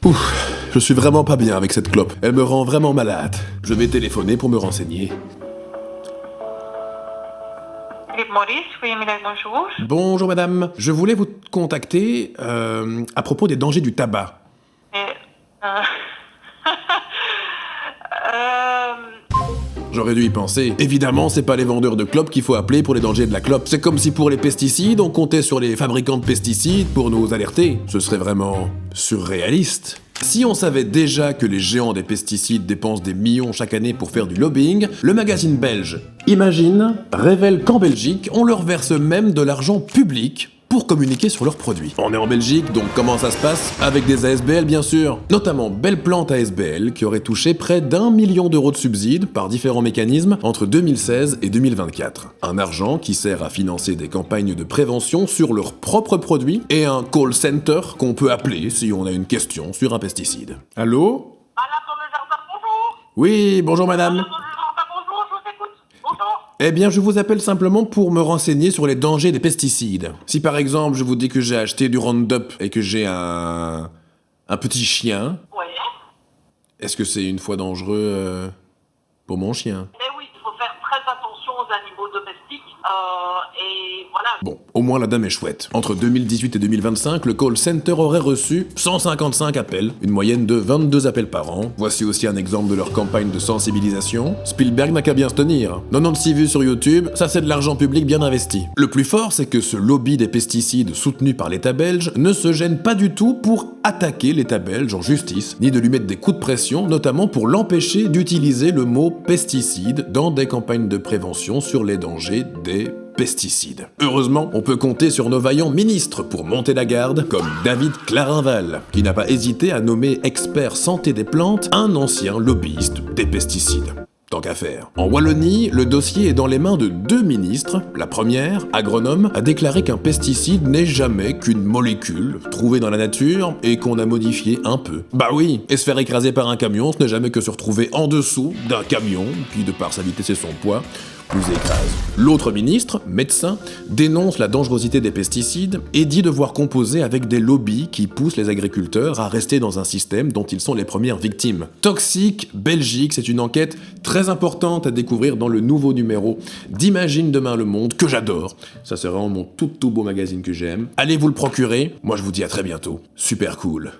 Ouf, je suis vraiment pas bien avec cette clope. Elle me rend vraiment malade. Je vais téléphoner pour me renseigner. Philippe Maurice, oui, Mille, bonjour. Bonjour madame, je voulais vous contacter à propos des dangers du tabac. J'aurais dû y penser. Évidemment, c'est pas les vendeurs de clopes qu'il faut appeler pour les dangers de la clope. C'est comme si pour les pesticides, on comptait sur les fabricants de pesticides pour nous alerter. Ce serait vraiment surréaliste. Si on savait déjà que les géants des pesticides dépensent des millions chaque année pour faire du lobbying, le magazine belge Imagine révèle qu'en Belgique, on leur verse même de l'argent public pour communiquer sur leurs produits. On est en Belgique, donc comment ça se passe? Avec des ASBL bien sûr. Notamment Belle Plante ASBL, qui aurait touché près d'1 million d'euros de subsides par différents mécanismes entre 2016 et 2024. Un argent qui sert à financer des campagnes de prévention sur leurs propres produits et un call center qu'on peut appeler si on a une question sur un pesticide. Allô? Madame dans le jardin, bonjour. Oui, bonjour madame. Madame dans le jardin, bonjour, je vous écoute. Bonjour. Eh bien, je vous appelle simplement pour me renseigner sur les dangers des pesticides. Si par exemple, je vous dis que j'ai acheté du Roundup et que j'ai un petit chien, Oui. est-ce que c'est une fois dangereux pour mon chien? Eh oui, il faut faire très attention aux animaux domestiques. Et voilà. Bon, au moins la dame est chouette. Entre 2018 et 2025, le call center aurait reçu 155 appels, une moyenne de 22 appels par an. Voici aussi un exemple de leur campagne de sensibilisation. Spielberg n'a qu'à bien se tenir. 96 vues sur YouTube, ça c'est de l'argent public bien investi. Le plus fort, c'est que ce lobby des pesticides soutenu par l'État belge ne se gêne pas du tout pour attaquer l'État belge en justice, ni de lui mettre des coups de pression, notamment pour l'empêcher d'utiliser le mot pesticide dans des campagnes de prévention sur les dangers des pesticides. Heureusement, on peut compter sur nos vaillants ministres pour monter la garde, comme David Clarinval, qui n'a pas hésité à nommer expert santé des plantes un ancien lobbyiste des pesticides. Tant qu'à faire. En Wallonie, le dossier est dans les mains de 2 ministres. La première, agronome, a déclaré qu'un pesticide n'est jamais qu'une molécule trouvée dans la nature et qu'on a modifié un peu. Bah oui, et se faire écraser par un camion, ce n'est jamais que se retrouver en dessous d'un camion, qui de par sa vitesse et son poids, nous écrase. L'autre ministre, médecin, dénonce la dangerosité des pesticides et dit devoir composer avec des lobbies qui poussent les agriculteurs à rester dans un système dont ils sont les premières victimes. Toxique Belgique, c'est une enquête très importante à découvrir dans le nouveau numéro d'Imagine demain le monde, que j'adore. Ça c'est vraiment mon tout beau magazine que j'aime. Allez vous le procurer, moi je vous dis à très bientôt. Super cool.